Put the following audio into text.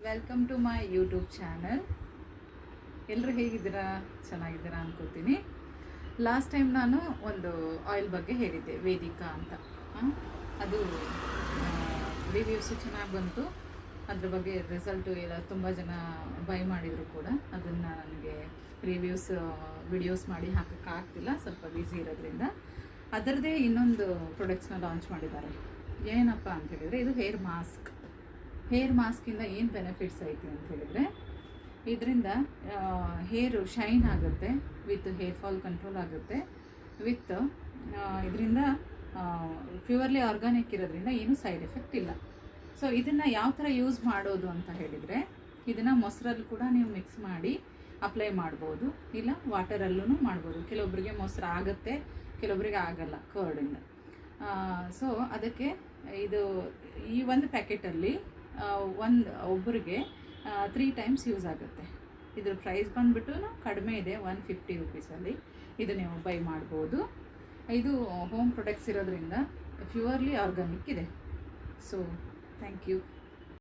Welcome to my YouTube channel. ಎಲ್ಲರೂ ಹೇಗಿದ್ದೀರಾ? ಚೆನ್ನಾಗಿದ್ದೀರಾ ಅನ್ಕೋತೀನಿ. ಲಾಸ್ಟ್ ಟೈಮ್ ನಾನು ಒಂದು ಆಯಿಲ್ ಬಗ್ಗೆ ಹೇಳಿದ್ದೆ, ವೇದಿಕಾ ಅಂತ. ಅದು ರಿವ್ಯೂಸು ಚೆನ್ನಾಗಿ ಬಂತು. ಅದ್ರ ಬಗ್ಗೆ ರಿಸಲ್ಟು ಎಲ್ಲ ತುಂಬ ಜನ ಬೈ ಮಾಡಿದರು ಕೂಡ. ಅದನ್ನು ನನಗೆ ರಿವ್ಯೂಸ್ ವಿಡಿಯೋಸ್ ಮಾಡಿ ಹಾಕೋಕ್ಕಾಗ್ತಿಲ್ಲ, ಸ್ವಲ್ಪ ಬ್ಯುಸಿ ಇರೋದ್ರಿಂದ. ಅದರದ್ದೇ ಇನ್ನೊಂದು ಪ್ರಾಡಕ್ಟ್ಸ್ನ ಲಾಂಚ್ ಮಾಡಿದ್ದಾರೆ. ಏನಪ್ಪ ಅಂತ ಹೇಳಿದರೆ, ಇದು ಹೇರ್ ಮಾಸ್ಕಿಂದ ಏನು ಬೆನಿಫಿಟ್ಸ್ ಐತಿ ಅಂತ ಹೇಳಿದರೆ, ಇದರಿಂದ ಹೇರು ಶೈನ್ ಆಗುತ್ತೆ, ವಿತ್ ಹೇರ್ ಫಾಲ್ ಕಂಟ್ರೋಲ್ ಆಗುತ್ತೆ, ವಿತ್ ಇದರಿಂದ ಪ್ಯೂರ್ಲಿ ಆರ್ಗಾನಿಕ್ ಇರೋದ್ರಿಂದ ಏನು ಸೈಡ್ ಎಫೆಕ್ಟ್ ಇಲ್ಲ. ಸೊ ಇದನ್ನು ಯಾವ ಥರ ಯೂಸ್ ಮಾಡೋದು ಅಂತ ಹೇಳಿದರೆ, ಇದನ್ನು ಮೊಸರಲ್ಲಿ ಕೂಡ ನೀವು ಮಿಕ್ಸ್ ಮಾಡಿ ಅಪ್ಲೈ ಮಾಡ್ಬೋದು, ಇಲ್ಲ ವಾಟರಲ್ಲೂ ಮಾಡ್ಬೋದು. ಕೆಲವೊಬ್ಬರಿಗೆ ಮೊಸರು ಆಗುತ್ತೆ, ಕೆಲವೊಬ್ಬರಿಗೆ ಆಗಲ್ಲ ಕರ್ಡಿಂದ. ಸೊ ಅದಕ್ಕೆ ಇದು ಈ ಒಂದು ಪ್ಯಾಕೆಟಲ್ಲಿ ಒಬ್ಬರಿಗೆ 3 ಟೈಮ್ಸ್ ಯೂಸ್ ಆಗುತ್ತೆ. ಇದ್ರ ಪ್ರೈಸ್ ಬಂದುಬಿಟ್ಟು ಕಡಿಮೆ ಇದೆ, 150 ರುಪೀಸಲ್ಲಿ ಇದು ನೀವು ಬೈ ಮಾಡ್ಬೋದು. ಇದು ಹೋಮ್ ಪ್ರಾಡಕ್ಟ್ಸ್ ಇರೋದ್ರಿಂದ ಪ್ಯೂರ್ಲಿ ಆರ್ಗಾನಿಕ್ ಇದೆ. So thank you.